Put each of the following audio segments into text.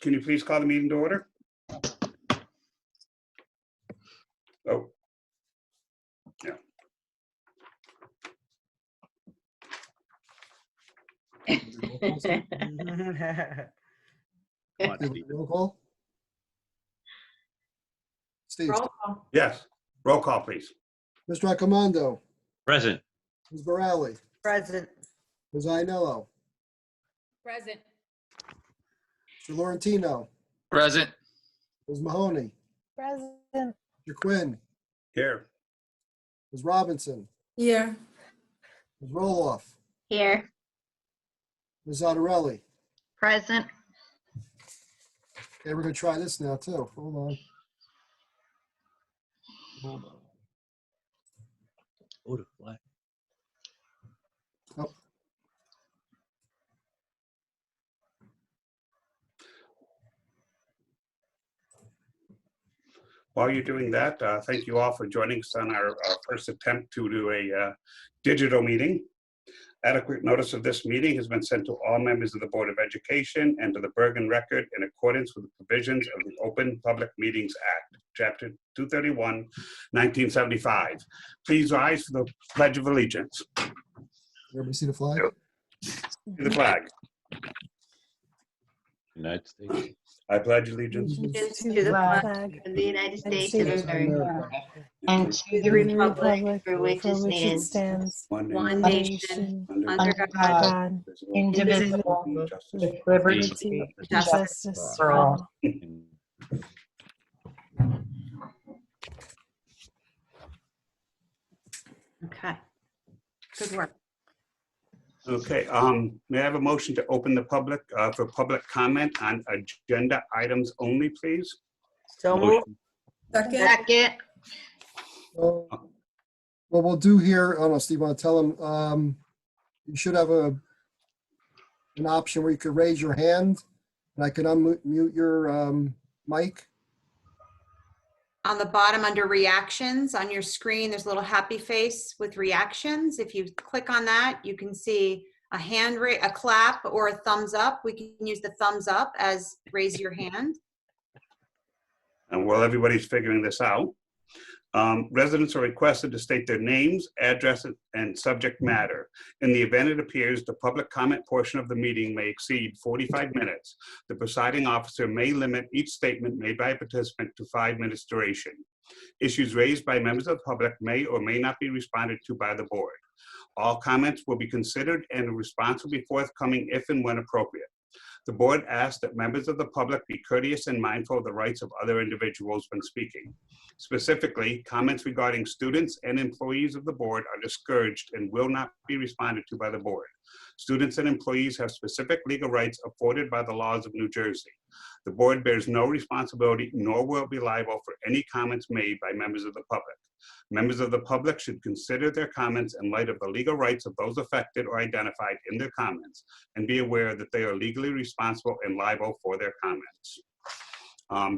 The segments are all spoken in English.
Can you please call the meeting to order? Oh. Yeah. Come on, Steve. Roll call? Steve? Roll call. Yes, roll call, please. Mr. Accomando? Present. Ms. Borelli? Present. Ms. Iannello? Present. Mr. Laurentino? Present. Ms. Mahoney? Present. Mr. Quinn? Here. Ms. Robinson? Here. Ms. Roloff? Here. Ms. Zattarelli? Present. Okay, we're gonna try this now too. Hold on. Oh, the flag. While you're doing that, thank you all for joining us on our first attempt to do a digital meeting. Adequate notice of this meeting has been sent to all members of the Board of Education and to the Bergen Record in accordance with the provisions of the Open Public Meetings Act, Chapter 231, 1975. Please rise for the Pledge of Allegiance. Everybody see the flag? To the flag. United States. I pledge allegiance To the flag of the United States of America and to the republic for which it stands, one nation, under God, indivisible, with liberty and justice for all. Okay. Good work. Okay, may I have a motion to open the public for public comment on agenda items only, please? So moved. Second. Second. What we'll do here, I don't know, Steve, want to tell them, you should have an option where you could raise your hand and I can unmute your mic. On the bottom under reactions on your screen, there's a little happy face with reactions. If you click on that, you can see a hand raise, a clap, or a thumbs up. We can use the thumbs up as raise your hand. And while everybody's figuring this out, residents are requested to state their names, addresses, and subject matter. In the event it appears the public comment portion of the meeting may exceed 45 minutes, the presiding officer may limit each statement made by a participant to 5 minutes duration. Issues raised by members of the public may or may not be responded to by the board. All comments will be considered and a response will be forthcoming if and when appropriate. The board asks that members of the public be courteous and mindful of the rights of other individuals when speaking. Specifically, comments regarding students and employees of the board are discouraged and will not be responded to by the board. Students and employees have specific legal rights afforded by the laws of New Jersey. The board bears no responsibility nor will be liable for any comments made by members of the public. Members of the public should consider their comments in light of the legal rights of those affected or identified in their comments and be aware that they are legally responsible and liable for their comments.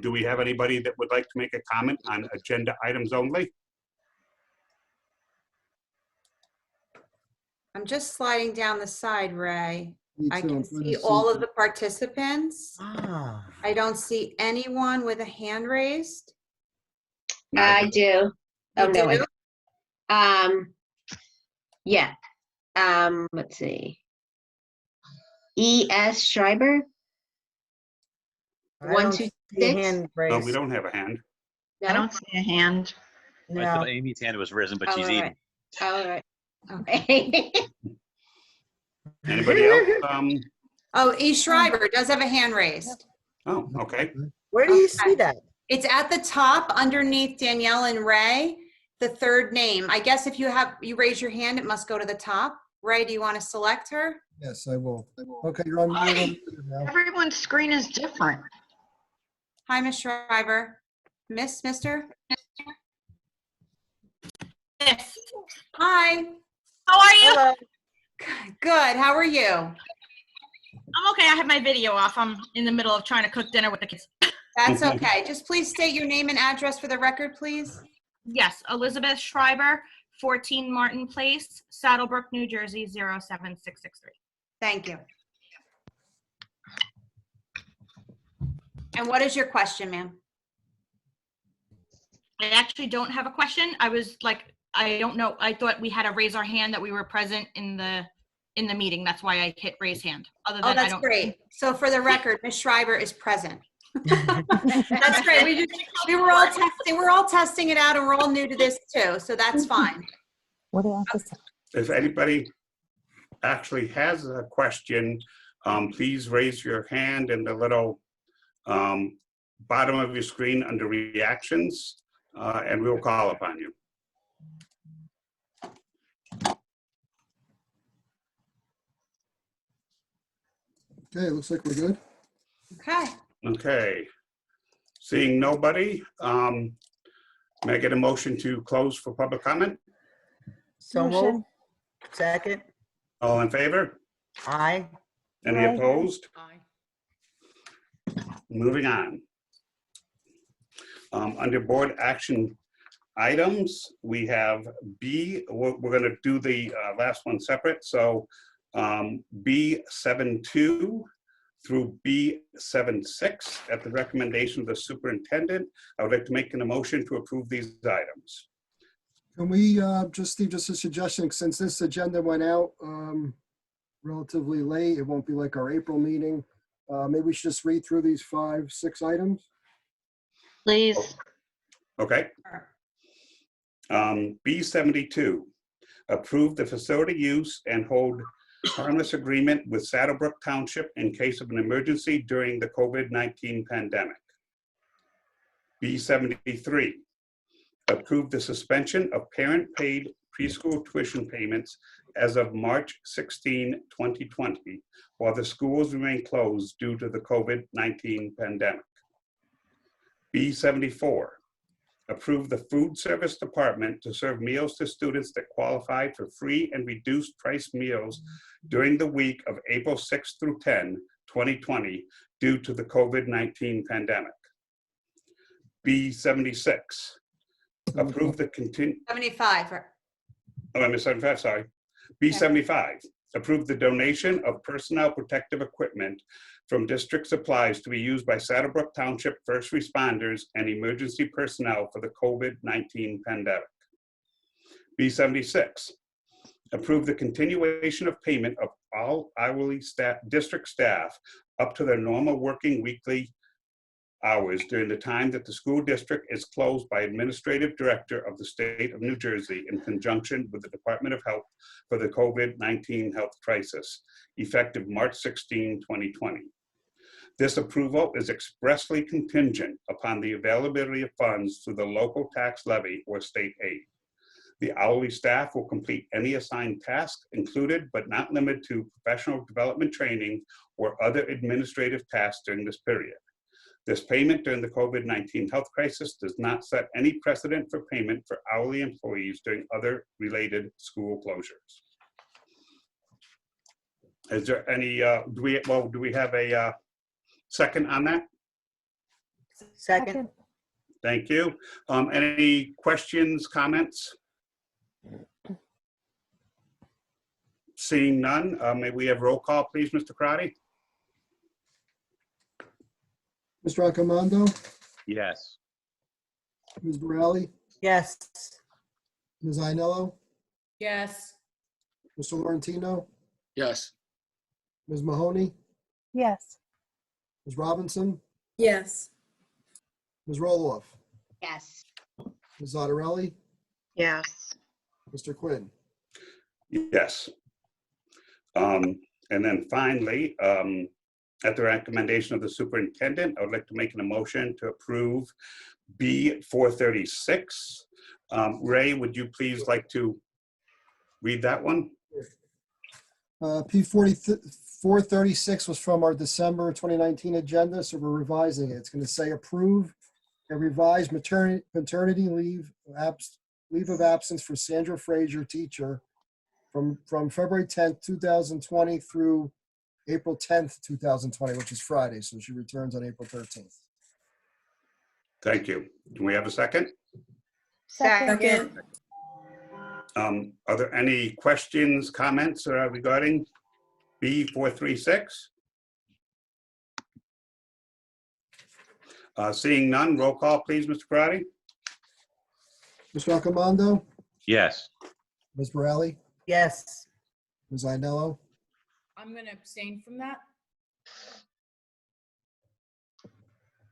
Do we have anybody that would like to make a comment on agenda items only? I'm just sliding down the side, Ray. Me I too, can I'm trying to see all of the participants. Ah. I don't see anyone with a hand raised. I do. Oh, You no. do? Yeah. Let's see. E.S. Schreiber. I 1, don't 2, see a 6. hand No, we raised. don't have a hand. I don't see a hand. I No. thought Amy's hand was risen, but Oh, she's all eating. right. All right. Okay. Anybody else? Oh, E. Schreiber does have a hand raised. Oh, okay. Where do you Okay. see that? It's at the top underneath Danielle and Ray, the third name. I guess if you raise your hand, it must go to the top. Ray, do you want to select her? Yes, I will. Okay, you're on mute now. Everyone's screen is different. Hi, Miss Schreiber. Mister? Yes. Hi. How are you? Hello. Good. How are you? I'm okay. I have my video off. I'm in the middle of trying to cook dinner with the kids. That's okay. Just please state your name and address for the record, please. Yes, Elizabeth Schreiber, 14 Martin Place, Saddlebrook, New Jersey, 07663. Thank you. And what is your question, ma'am? I actually don't have a question. I was like, I don't know. I thought we had to raise our hand that we were present in the meeting. That's why I hit raise hand. Other Oh, than I that's don't. great. So for the record, Ms. Schreiber is present. That's great. We were all testing. We're all testing it out, and we're all new to this too. So that's fine. If anybody actually has a question, please raise your hand in the little bottom of your screen under reactions, and we'll call upon you. Okay, it looks like we're good. Okay. Okay. Seeing nobody, may I get a motion to close for public comment? So moved. Motion. Second. All in favor? Aye. Any Aye. opposed? Aye. Moving on. Under board action items, we have B, we're going to do the last one separate. So B72 through B76 at the recommendation of the superintendent. I would like to make an motion to approve these items. Can we, Steve, just a suggestion, since this agenda went out relatively late, it won't be like our April meeting. Maybe we should just read through these 5, 6 items. Please. Okay. B72, approve the facility use and hold harmless agreement with Saddlebrook Township in case of an emergency during the COVID-19 pandemic. B73, approve the suspension of parent-paid preschool tuition payments as of March 16, 2020, while the schools remain closed due to the COVID-19 pandemic. B74, approve the food service department to serve meals to students that qualify for free and reduced price meals during the week of April 6 through 10, 2020, due to the COVID-19 pandemic. B76, approve the 75. Oh, I missed 75, sorry. B75, approve the donation of personnel protective equipment from district supplies to be used by Saddlebrook Township first responders and emergency personnel for the COVID-19 pandemic. B76, approve the continuation of payment of all hourly staff, district staff up to their normal working weekly hours during the time that the school district is closed by administrative director of the state of New Jersey in conjunction with the Department of Health for the COVID-19 health crisis, effective March 16, 2020. This approval is expressly contingent upon the availability of funds through the local tax levy or state aid. The hourly staff will complete any assigned task included, but not limited to, professional development training or other administrative tasks during this period. This payment during the COVID-19 health crisis does not set any precedent for payment for hourly employees during other related school closures. Is there any, do we have a second on that? Second. Thank you. Any questions, comments? Seeing none, may we have roll call, please, Mr. Crotty? Mr. Accomando, Yes. Ms. Borelli, Yes. Ms. Ainello, Yes. Mr. Laurentino, Yes. Ms. Mahoney, Yes. Ms. Robinson, Yes. Ms. Roloff, Yes. Ms. Zottarelli, Yes. Mr. Quinn. Yes. And then finally, at the recommendation of the superintendent, I would like to make an motion to approve B436. Ray, would you please like to read that one? P436 was from our December 2019 agenda, so we're revising it. It's going to say approve a revised paternity leave of absence for Sandra Frazier, teacher, from February 10th, 2020 through April 10th, 2020, which is Friday, so she returns on April 13th. Thank you. Do we have a second? Second. Are there any questions, comments regarding B436? Seeing none, roll call, please, Mr. Karati? Mr. Accomando, Yes. Ms. Morale, Yes. Ms. Einello, I'm going to abstain from that.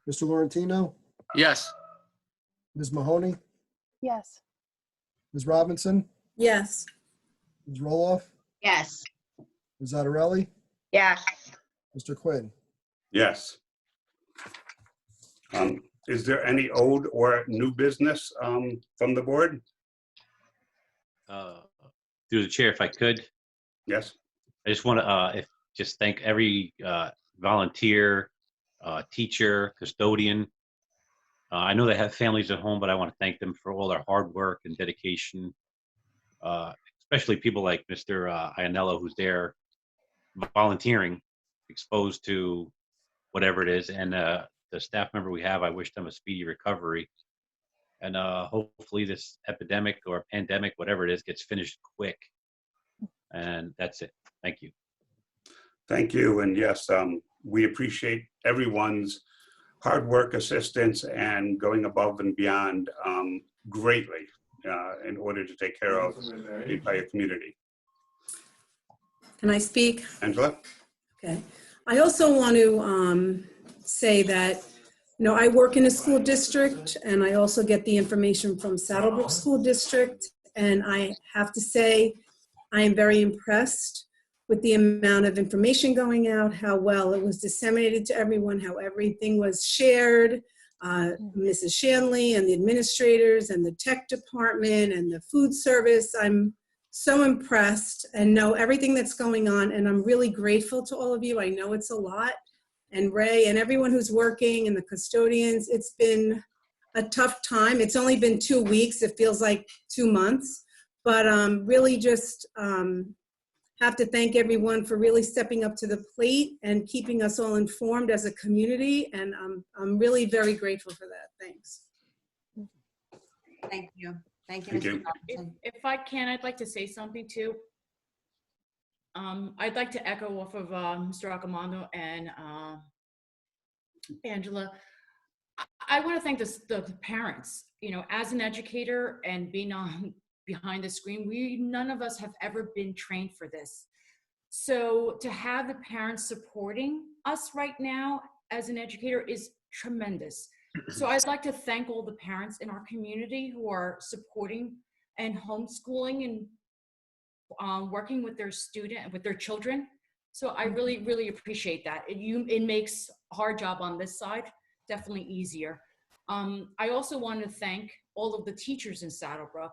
Mr. Laurentino, Yes. Ms. Mahoney, Yes. Ms. Robinson, Yes. Ms. Roloff, Yes. Ms. Zattarelli, Yes. Mr. Quinn. Yes. Is there any old or new business from the board? Through the chair, if I could, Yes. I just want to just thank every volunteer, teacher, custodian. I know they have families at home, but I want to thank them for all their hard work and dedication, especially people like Mr. Ianello, who's there volunteering, exposed to whatever it is. And the staff member we have, I wish them a speedy recovery. And hopefully this epidemic or pandemic, whatever it is, gets finished quick. And that's it. Thank you. Thank you. And yes, we appreciate everyone's hard work, assistance, and going above and beyond greatly in order to take care of the entire community. Can I speak? Angela? Okay. I also want to say that, I work in a school district and I also get the information from Saddlebrook School District. And I have to say, I am very impressed with the amount of information going out, how well it was disseminated to everyone, how everything was shared. Mrs. Shanley and the administrators and the tech department and the food service. I'm so impressed and know everything that's going on. And I'm really grateful to all of you. I know it's a lot. And Ray and everyone who's working and the custodians, it's been a tough time. It's only been 2 weeks. It feels like 2 months. But really just have to thank everyone for really stepping up to the plate and keeping us all informed as a community. And I'm really very grateful for that. Thanks. Thank you. Thank you, Thank Mr. you. Robinson. If I can, I'd like to say something too. I'd like to echo off of Mr. Accomando and Angela. I want to thank the parents. As an educator and being behind the screen, none of us have ever been trained for this. So to have the parents supporting us right now as an educator is tremendous. So I'd like to thank all the parents in our community who are supporting and homeschooling and working with their children. So I really, really appreciate that. It makes our job on this side definitely easier. I also want to thank all of the teachers in Saddlebrook.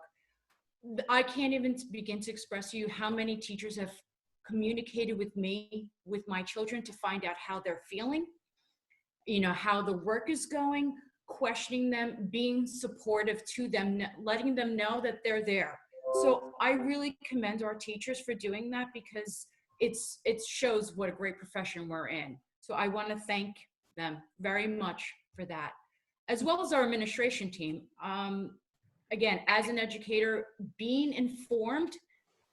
I can't even begin to express to you how many teachers have communicated with me, with my children, to find out how they're feeling, how the work is going, questioning them, being supportive to them, letting them know that they're there. So I really commend our teachers for doing that because it shows what a great profession we're in. So I want to thank them very much for that, as well as our administration team. Again, as an educator, being informed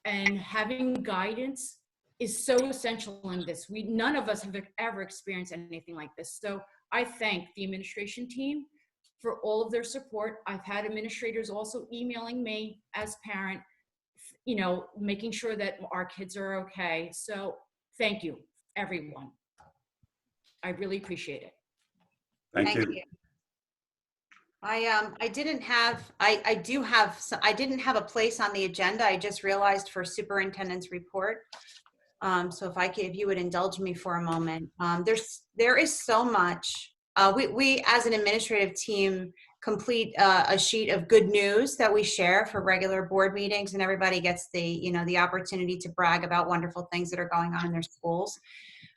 and having guidance is so essential in this. None of us have ever experienced anything like this. So I thank the administration team for all of their support. I've had administrators also emailing me as parent, making sure that our kids are okay. So thank you, everyone. I really appreciate it. Thank you. I didn't have a place on the agenda. I just realized for superintendent's report. So if you would indulge me for a moment, there is so much. We as an administrative team complete a sheet of good news that we share for regular board meetings, and everybody gets the opportunity to brag about wonderful things that are going on in their schools.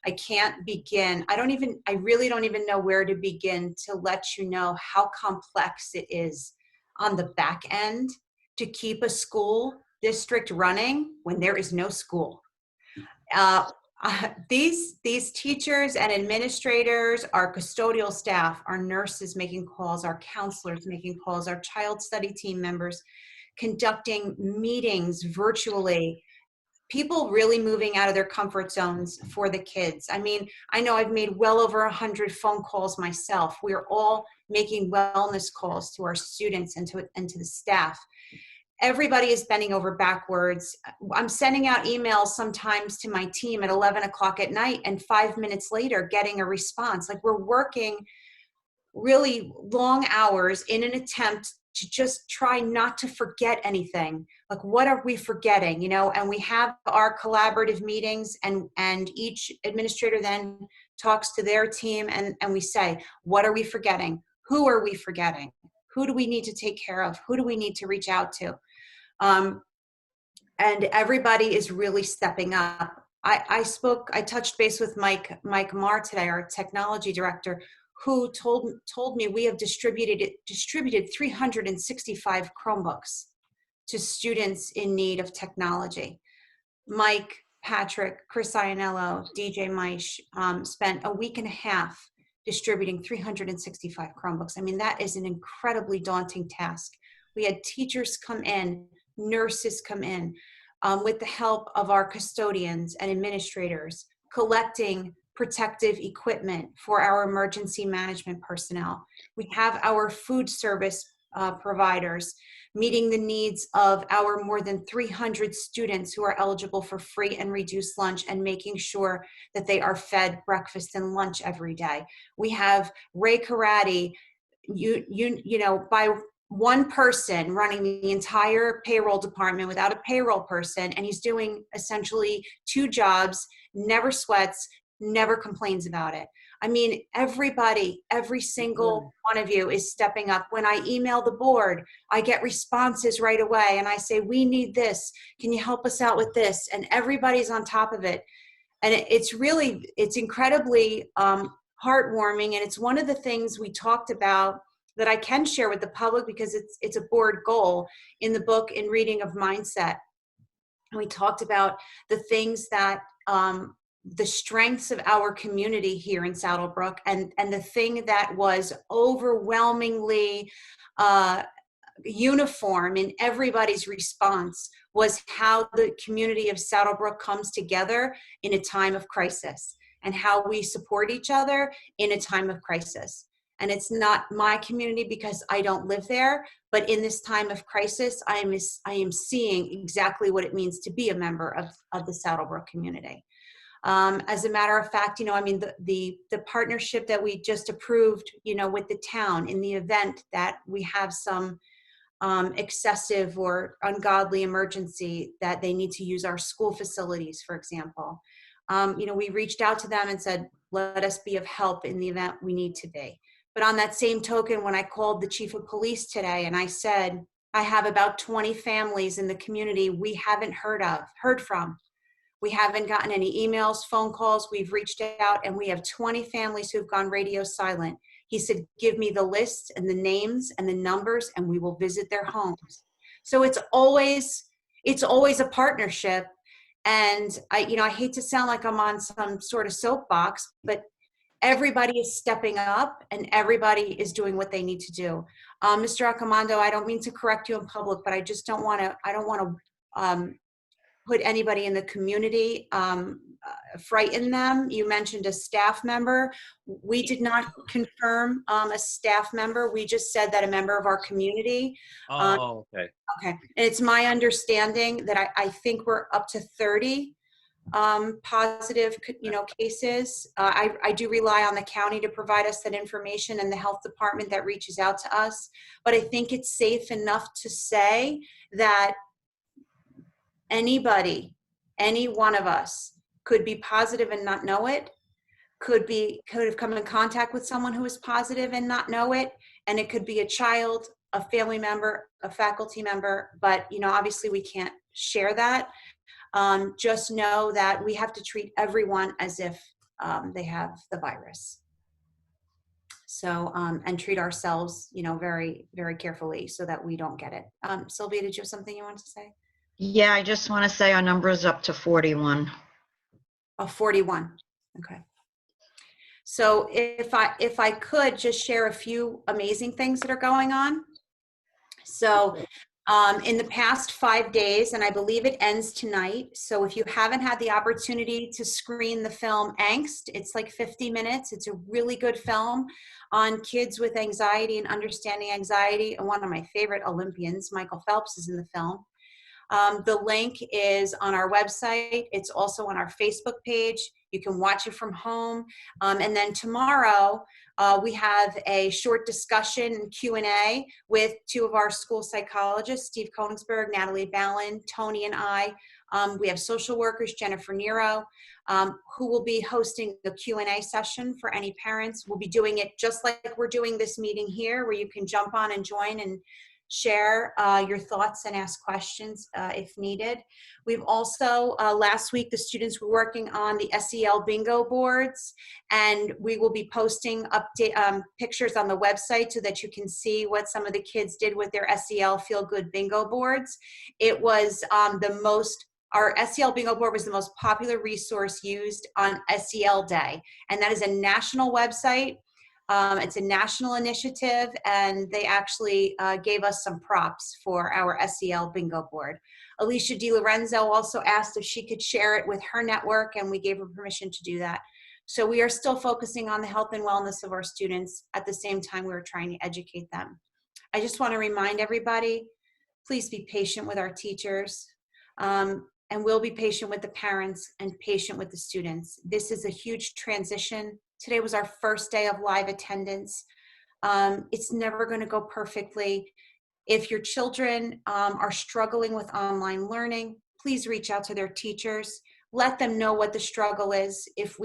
I can't begin. I really don't even know where to begin to let you know how complex it is on the back end to keep a school district running when there is no school. These teachers and administrators, our custodial staff, our nurses making calls, our counselors making calls, our child study team members conducting meetings virtually. people really moving out of their comfort zones for the kids. I mean, I know I've made well over 100 phone calls myself. We are all making wellness calls to our students and to the staff. Everybody is bending over backwards. I'm sending out emails sometimes to my team at 11 o'clock at night, and 5 minutes later getting a response. Like, we're working really long hours in an attempt to just try not to forget anything. Like, what are we forgetting, you know? And we have our collaborative meetings, and each administrator then talks to their team, and we say, what are we forgetting? Who are we forgetting? Who do we need to take care of? Who do we need to reach out to? And everybody is really stepping up. I touched base with Mike Marr today, our technology director, who told me we have distributed 365 Chromebooks to students in need of technology. Mike, Patrick, Chris Ianello, DJ Meish spent a week and a half distributing 365 Chromebooks. I mean, that is an incredibly daunting task. We had teachers come in, nurses come in, with the help of our custodians and administrators, collecting protective equipment for our emergency management personnel. We have our food service providers meeting the needs of our more than 300 students who are eligible for free and reduced lunch, and making sure that they are fed breakfast and lunch every day. We have Ray Karate, you know, by one person running the entire payroll department without a payroll person, and he's doing essentially 2 jobs, never sweats, never complains about it. I mean, everybody, every single one of you is stepping up. When I email the board, I get responses right away, and I say, we need this. Can you help us out with this? And everybody's on top of it. And it's incredibly heartwarming. And it's one of the things we talked about that I can share with the public, because it's a board goal in the book, In Reading of Mindset. And we talked about the things that, the strengths of our community here in Saddlebrook, and the thing that was overwhelmingly uniform in everybody's response was how the community of Saddlebrook comes together in a time of crisis, and how we support each other in a time of crisis. And it's not my community because I don't live there, but in this time of crisis, I am seeing exactly what it means to be a member of the Saddlebrook community. As a matter of fact, you know, I mean, the partnership that we just approved, you know, with the town in the event that we have some excessive or ungodly emergency that they need to use our school facilities, for example. You know, we reached out to them and said, let us be of help in the event we need to be. But on that same token, when I called the chief of police today and I said, I have about 20 families in the community we haven't heard from. We haven't gotten any emails, phone calls. We've reached out, and we have 20 families who've gone radio silent. He said, give me the list and the names and the numbers, and we will visit their homes. So it's always a partnership. And I hate to sound like I'm on some sort of soapbox, but everybody is stepping up and everybody is doing what they need to do. Mr. Accomando, I don't mean to correct you in public, but I don't want to put anybody in the community, frighten them. You mentioned a staff member. We did not confirm a staff member. We just said that a member of our community. Oh, okay. Okay. And it's my understanding that I think we're up to 30 positive, cases. I do rely on the county to provide us that information, and the health department that reaches out to us. But I think it's safe enough to say that anybody, any one of us could be positive and not know it, could have come in contact with someone who is positive and not know it. And it could be a child, a family member, a faculty member, but obviously we can't share that. Just know that we have to treat everyone as if they have the virus. So, and treat ourselves, very, very carefully so that we don't get it. Sylvia, did you have something you wanted to say? Yeah, I just want to say our number is up to 41. 41. Okay. So if I could just share a few amazing things that are going on. So in the past 5 days, and I believe it ends tonight. So if you haven't had the opportunity to screen the film Angst, it's like 50 minutes. It's a really good film on kids with anxiety and understanding anxiety. And one of my favorite Olympians, Michael Phelps, is in the film. The link is on our website. It's also on our Facebook page. You can watch it from home. And then tomorrow, we have a short discussion and Q&A with two of our school psychologists, Steve Koenigsberg, Natalie Ballin, Tony, and I. We have social workers, Jennifer Nero, who will be hosting the Q&A session for any parents. We'll be doing it just like we're doing this meeting here, where you can jump on and join and share your thoughts and ask questions if needed. We've also, last week, the students were working on the SEL bingo boards, and we will be posting pictures on the website so that you can see what some of the kids did with their SEL Feel Good bingo boards. It was our SEL bingo board was the most popular resource used on SEL Day, and that is a national website. It's a national initiative, and they actually gave us some props for our SEL bingo board. Alicia DiLorenzo also asked if she could share it with her network, and we gave her permission to do that. So we are still focusing on the health and wellness of our students. At the same time, we're trying to educate them. I just want to remind everybody, please be patient with our teachers, and we'll be patient with the parents and patient with the students. This is a huge transition. Today was our first day of live attendance. It's never going to go perfectly. If your children are struggling with online learning, please reach out to their teachers. Let them know what the struggle is. If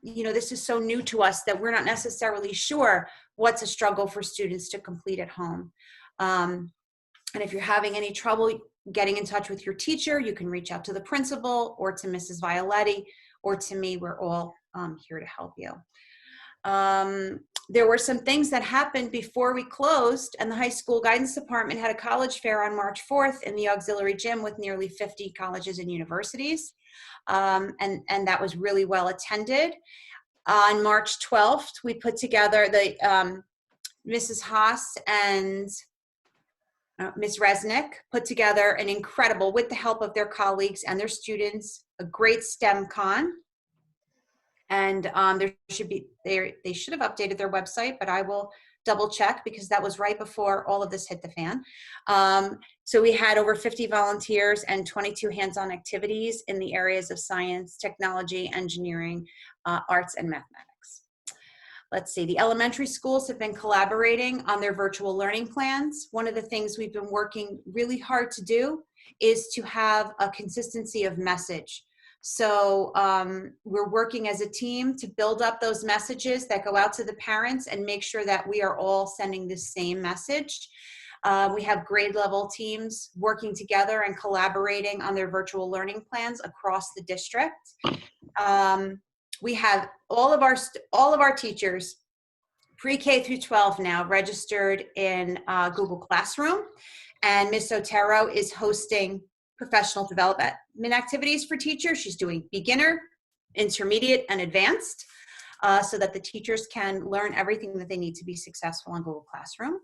this is so new to us that we're not necessarily sure what's a struggle for students to complete at home. And if you're having any trouble getting in touch with your teacher, you can reach out to the principal or to Mrs. Violetti or to me. We're all here to help you. There were some things that happened before we closed, and the high school guidance department had a college fair on March 4th in the auxiliary gym with nearly 50 colleges and universities. And that was really well attended. On March 12th, we put together Mrs. Haas and Ms. Resnick put together an incredible, with the help of their colleagues and their students, a great STEM con. And they should have updated their website, but I will double check because that was right before all of this hit the fan. So we had over 50 volunteers and 22 hands-on activities in the areas of science, technology, engineering, arts, and mathematics. Let's see, the elementary schools have been collaborating on their virtual learning plans. One of the things we've been working really hard to do is to have a consistency of message. So we're working as a team to build up those messages that go out to the parents and make sure that we are all sending the same message. We have grade level teams working together and collaborating on their virtual learning plans across the district. We have all of our teachers, pre-K through 12 now, registered in Google Classroom, and Ms. Otero is hosting professional development activities for teachers. She's doing beginner, intermediate, and advanced, so that the teachers can learn everything that they need to be successful in Google Classroom.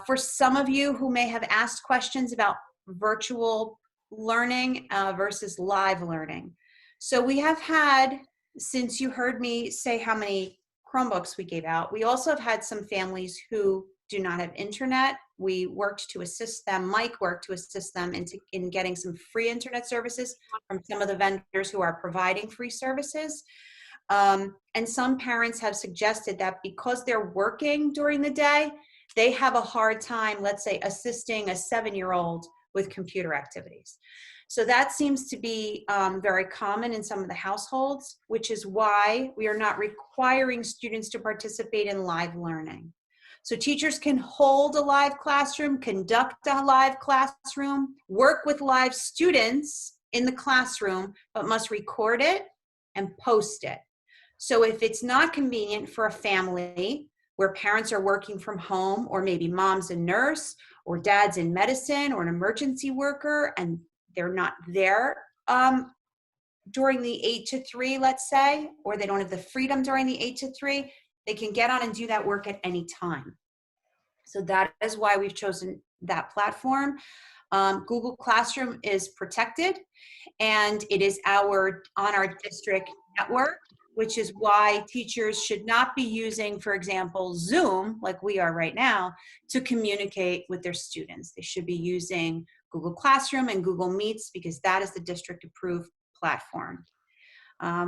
For some of you who may have asked questions about virtual learning versus live learning. So we have had, since you heard me say how many Chromebooks we gave out, we also have had some families who do not have internet. We worked to assist them. Mike worked to assist them in getting some free internet services from some of the vendors who are providing free services. And some parents have suggested that because they're working during the day, they have a hard time, let's say, assisting a 7-year-old with computer activities. So that seems to be very common in some of the households, which is why we are not requiring students to participate in live learning. So teachers can hold a live classroom, conduct a live classroom, work with live students in the classroom, but must record it and post it. So if it's not convenient for a family where parents are working from home, or maybe mom's a nurse, or dad's in medicine, or an emergency worker, and they're not there during the 8 to 3, let's say, or they don't have the freedom during the 8 to 3, they can get on and do that work at any time. So that is why we've chosen that platform. Google Classroom is protected, and it is on our district network, which is why teachers should not be using, for example, Zoom, like we are right now, to communicate with their students. They should be using Google Classroom and Google Meets, because that is the district approved platform.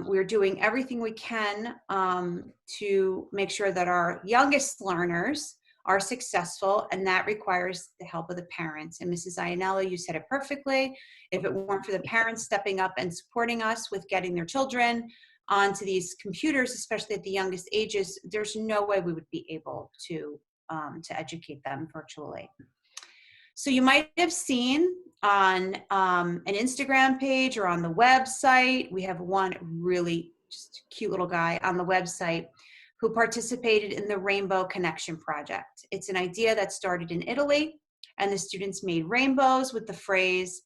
We're doing everything we can to make sure that our youngest learners are successful, and that requires the help of the parents. And Mrs. Iannello, you said it perfectly. If it weren't for the parents stepping up and supporting us with getting their children onto these computers, especially at the youngest ages, there's no way we would be able to educate them virtually. So you might have seen on an Instagram page or on the website, we have one really just cute little guy on the website who participated in the Rainbow Connection Project. It's an idea that started in Italy, and the students made rainbows with the phrase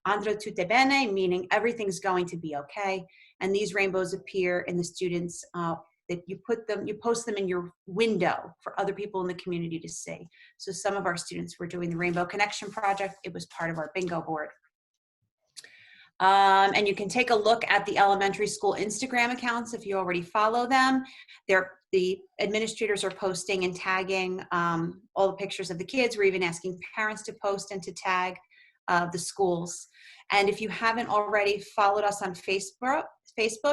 "Andrà tutto bene," meaning everything's going to be okay. And these rainbows appear in the students that you post them in your window for other people in the community to see. So some of our students were doing the Rainbow Connection Project. It was part of our bingo board. And you can take a look at the elementary school Instagram accounts if you already follow them. The administrators are posting and tagging all the pictures of the kids. We're even asking parents to post and to tag the schools. And if you haven't already followed us on Facebook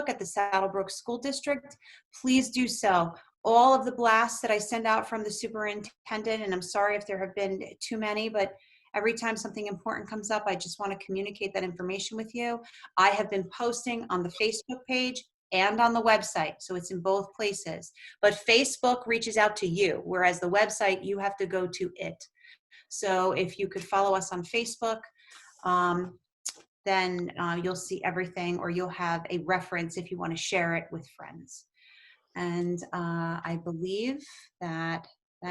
at the Saddlebrook School District, please do so. All of the blasts that I send out from the superintendent, and I'm sorry if there have been too many, but every time something important comes up, I just want to communicate that information with you. I have been posting on the Facebook page and on the website, so it's in both places. But Facebook reaches out to you, whereas the website, you have to go to it. So if you could follow us on Facebook, then you'll see everything, or you'll have a reference if you want to share it with friends. And I believe that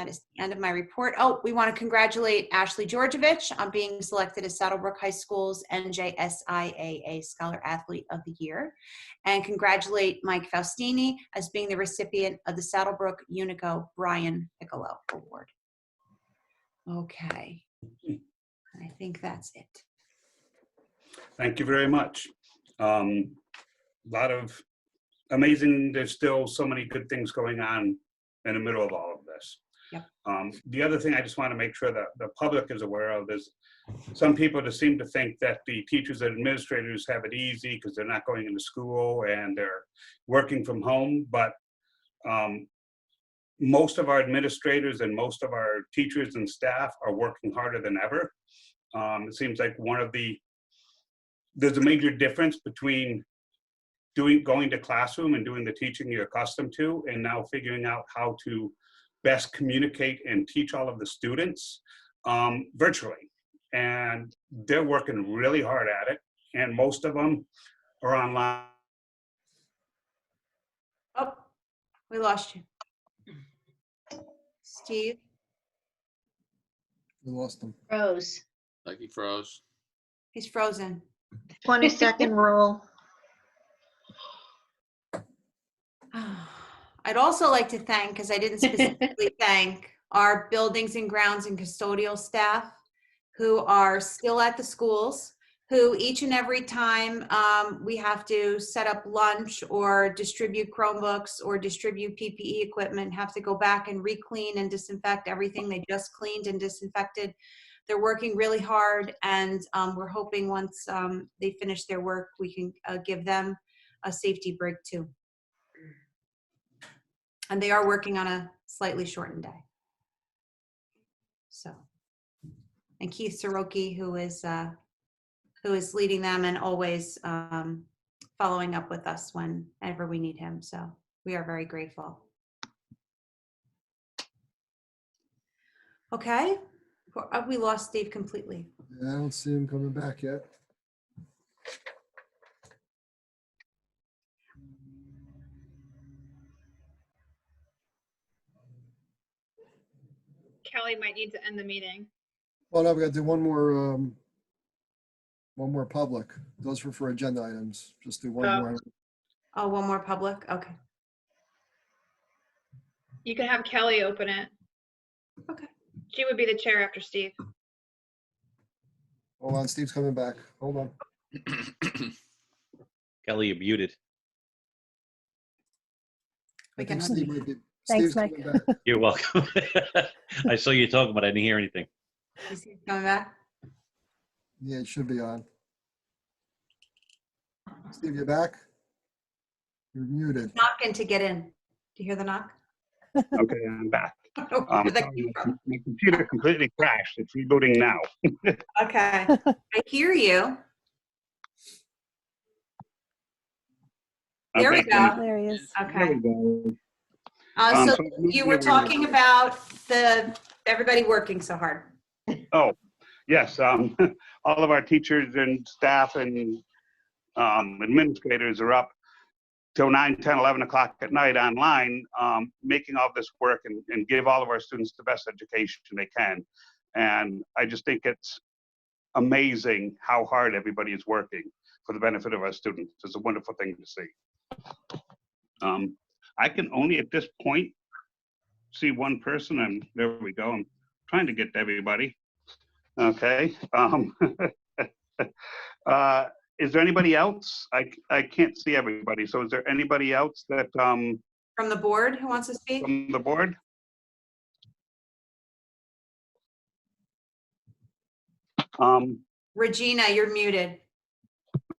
is the end of my report. Oh, we want to congratulate Ashley Georgievich on being selected as Saddlebrook High School's NJSIAA Scholar Athlete of the Year, and congratulate Mike Faustini as being the recipient of the Saddlebrook Unico Brian Piccolo Award. Okay, I think that's it. Thank you very much. A lot of amazing, there's still so many good things going on in the middle of all of this. Yep. The other thing I just want to make sure that the public is aware of is some people just seem to think that the teachers and administrators have it easy because they're not going into school and they're working from home, but most of our administrators and most of our teachers and staff are working harder than ever. It seems like there's a major difference between going to classroom and doing the teaching you're accustomed to, and now figuring out how to best communicate and teach all of the students virtually. And they're working really hard at it, and most of them are online. Oh, we lost you. Steve? We lost them. Rose. Like he froze. He's frozen. 20-second rule. I'd also like to thank, because I didn't specifically thank, our buildings and grounds and custodial staff who are still at the schools, who each and every time we have to set up lunch or distribute Chromebooks or distribute PPE equipment, have to go back and re-clean and disinfect everything they just cleaned and disinfected. They're working really hard, and we're hoping once they finish their work, we can give them a safety break too. And they are working on a slightly shortened day. So, and Keith Soroki, who is leading them and always following up with us whenever we need him. So we are very grateful. Okay, we lost Steve completely. Yeah, I don't see him coming back yet. Kelly might need to end the meeting. Well, no, we got to do one more public. Those were for agenda items. Just do one Oh. more. Oh, one more public? Okay. You can have Kelly open it. Okay. She would be the chair after Steve. Hold on, Steve's coming back. Hold on. Kelly, you're muted. I We can think Steve might be. Thanks, Steve's Mike. coming back. You're welcome. I saw you talking, but I didn't hear anything. Is he coming back? Yeah, it should be on. Steve, you're back? You're muted. Knocking to get in. Do you hear the knock? Okay, I'm back. Where that came from. My computer completely crashed. It's rebooting now. Okay, I hear you. There we Okay, go. There he is. There Okay. we go. So So you were talking about everybody working so hard. Oh, yes. All of our teachers and staff and administrators are up till 9, 10, 11 o'clock at night online, making all this work and give all of our students the best education they can. And I just think it's amazing how hard everybody is working for the benefit of our students. It's a wonderful thing to see. I can only at this point see one person, and there we go. I'm trying to get to everybody. Okay. Is there anybody else? I can't see everybody. So is there anybody else that From the board who wants to speak? from the board? Regina, you're muted.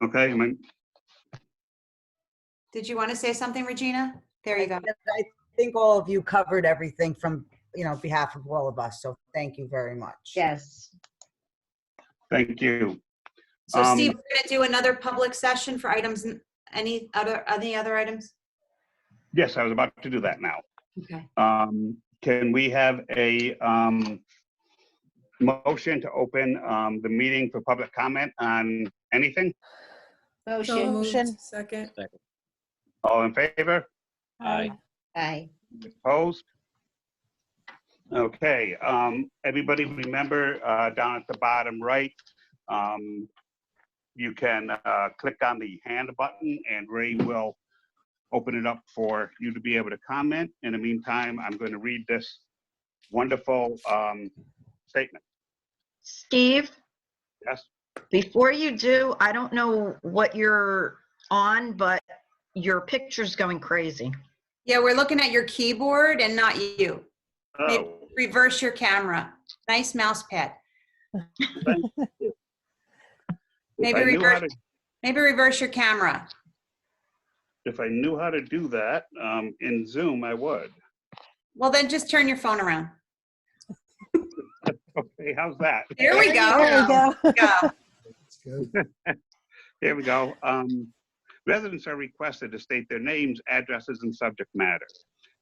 Okay. Did you want to say something, Regina? There you go. I think all of you covered everything from, behalf of all of us. So thank you very much. Yes. Thank you. So Steve, we're going to do another public session for items, any other items? Yes, I was about to do that now. Okay. Can we have a motion to open the meeting for public comment on anything? Motion. Motion. Second. All in favor? Aye. Aye. Opposed? Okay, everybody remember down at the bottom right, you can click on the hand button and Ray will open it up for you to be able to comment. In the meantime, I'm going to read this wonderful statement. Steve, Yes? before you do, I don't know what you're on, but your picture's going crazy. Yeah, we're looking at your keyboard and not you. Maybe Oh, reverse your camera. Nice mouse pad. Maybe I knew how reverse your camera. if I knew how to do that in Zoom, I would. Well, then just turn your phone around. Okay, how's that? There we go. There we go. Go. That's good. Here we go. Residents are requested to state their names, addresses, and subject matter.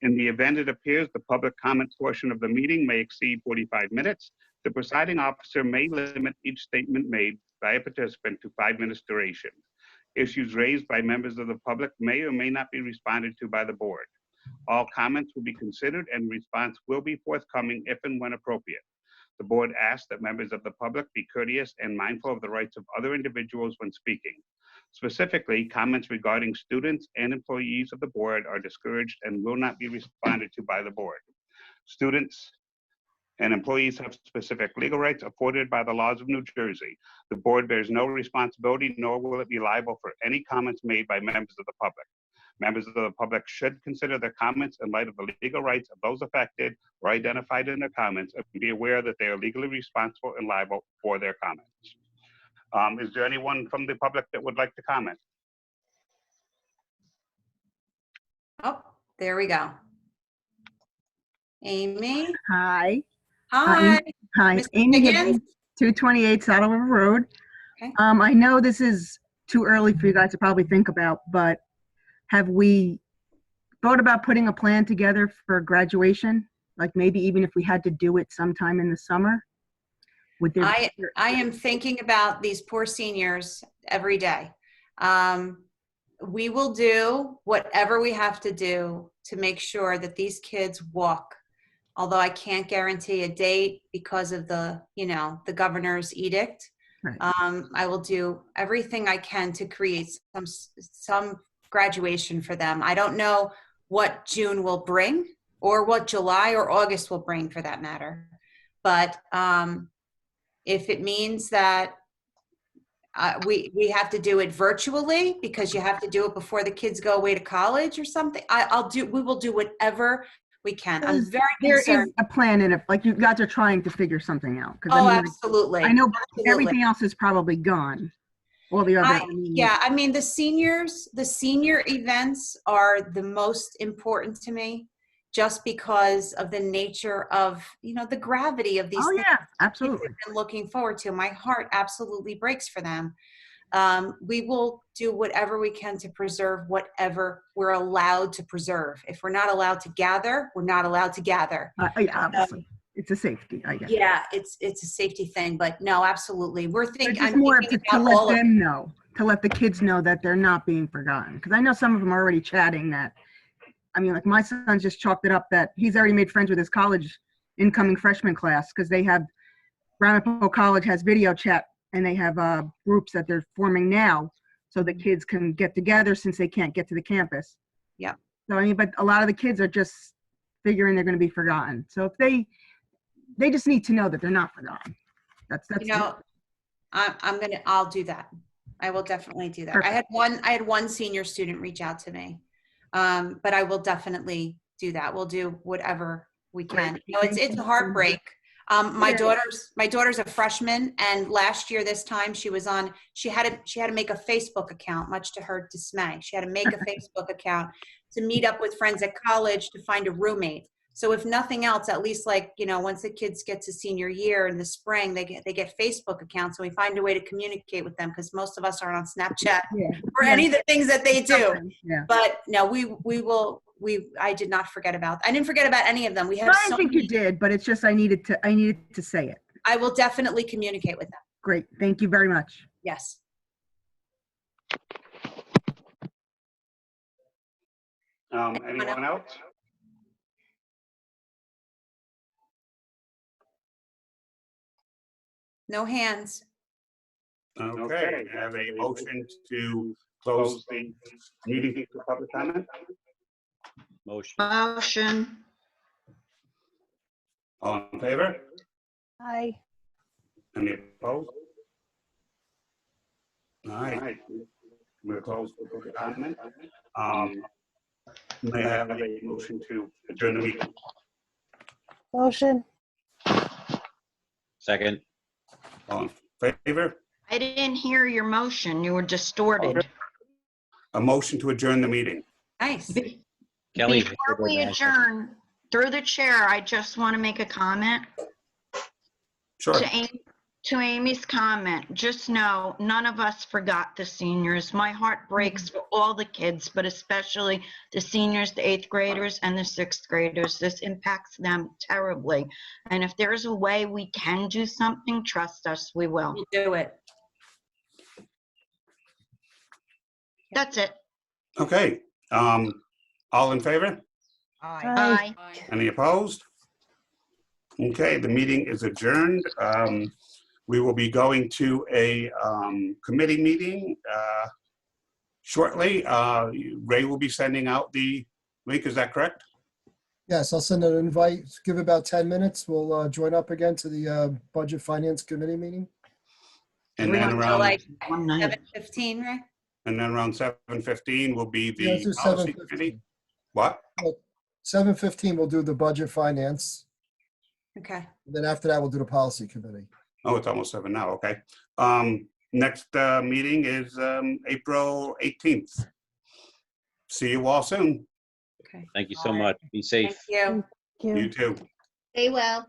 In the event it appears the public comment portion of the meeting may exceed 45 minutes, the presiding officer may limit each statement made by a participant to 5 minutes duration. Issues raised by members of the public may or may not be responded to by the board. All comments will be considered and response will be forthcoming if and when appropriate. The board asks that members of the public be courteous and mindful of the rights of other individuals when speaking. Specifically, comments regarding students and employees of the board are discouraged and will not be responded to by the board. Students and employees have specific legal rights afforded by the laws of New Jersey. The board bears no responsibility, nor will it be liable for any comments made by members of the public. Members of the public should consider their comments in light of the legal rights of those affected or identified in their comments and be aware that they are legally responsible and liable for their comments. Is there anyone from the public that would like to comment? Oh, there we go. Amy. Hi. Hi. Hi. Ms. Amy Higgins? Higgins, 228 Saddle River Road. Okay. I know this is too early for you guys to probably think about, but have we thought about putting a plan together for graduation? Like maybe even if we had to do it sometime in the summer? Would there I am thinking about these poor seniors every day. We will do whatever we have to do to make sure that these kids walk. Although I can't guarantee a date because of the governor's edict. Right. I will do everything I can to create some graduation for them. I don't know what June will bring or what July or August will bring for that matter. But if it means that we have to do it virtually because you have to do it before the kids go away to college or something. We will do whatever we can. I'm very There is concerned. a plan in it, like you guys are trying to figure something out. 'Cause I Oh, mean, like, absolutely. I know Absolutely. everything else is probably gone. All the other. Yeah, I mean, the senior events are the most important to me just because of the nature of, the gravity of these Oh, things. yeah, absolutely. I'm looking forward to. My heart absolutely breaks for them. We will do whatever we can to preserve whatever we're allowed to preserve. If we're not allowed to gather, we're not allowed to gather. Yeah, obviously. It's a safety, I guess. Yeah, it's a safety thing, but no, absolutely. It's just more to let them know, to let the kids know that they're not being forgotten. Because I know some of them are already chatting that. I mean, like my son just chalked it up that he's already made friends with his college incoming freshman class because they have, Ramapo College has video chat and they have groups that they're forming now so the kids can get together since they can't get to the campus. Yeah. So, I mean, but a lot of the kids are just figuring they're going to be forgotten. So if they just need to know that they're not forgotten. That's I'll do that. I will definitely do that. Perfect. I had one senior student reach out to me. But I will definitely do that. We'll do whatever we can. It's a heartbreak. My daughter's a freshman, and last year this time she had to make a Facebook account, much to her dismay. She had to make a Facebook account to meet up with friends at college to find a roommate. So if nothing else, at least once the kids get to senior year in the spring, they get Facebook accounts, and we find a way to communicate with them because most of us aren't on Snapchat or any of the things that they do. Yeah. But no, I did not forget I didn't forget about any of them. We have I think you did, but it's just I needed to say it. I will definitely communicate with them. Great. Thank you very much. Yes. Anyone else? No hands. Okay, I have a motion to close the meeting for public comment. Motion. All in favor? Aye. Any opposed? All right, we're closed for public comment. May I have a motion to adjourn the meeting? Motion. Second. All in favor? I didn't hear your motion. You were distorted. A motion to adjourn the meeting. Nice. Kelly. Before we adjourn, through the chair, I just want to make a comment. Sure. To Amy's comment, just know none of us forgot the seniors. My heart breaks for all the kids, but especially the seniors, the 8th graders and the 6th graders. This impacts them terribly. And if there's a way we can do something, trust us, we will. We'll do it. That's it. Okay, all in favor? Aye. Any opposed? Okay, the meeting is adjourned. We will be going to a committee meeting shortly. Ray will be sending out the link, is that correct? Yes, I'll send an invite. Give it about 10 minutes. We'll join up again to the Budget Finance Committee meeting. And then around like 7:15, right? And then around 7:15 will be Yeah, let's the do policy 7:15. committee. What? 7:15, we'll do the Budget Finance. Okay. Then after that, we'll do the Policy Committee. Oh, it's almost 7 now, okay. Next meeting is April 18th. See you all soon. Okay. Thank you so much. Be safe. Thank you. You too. Stay well.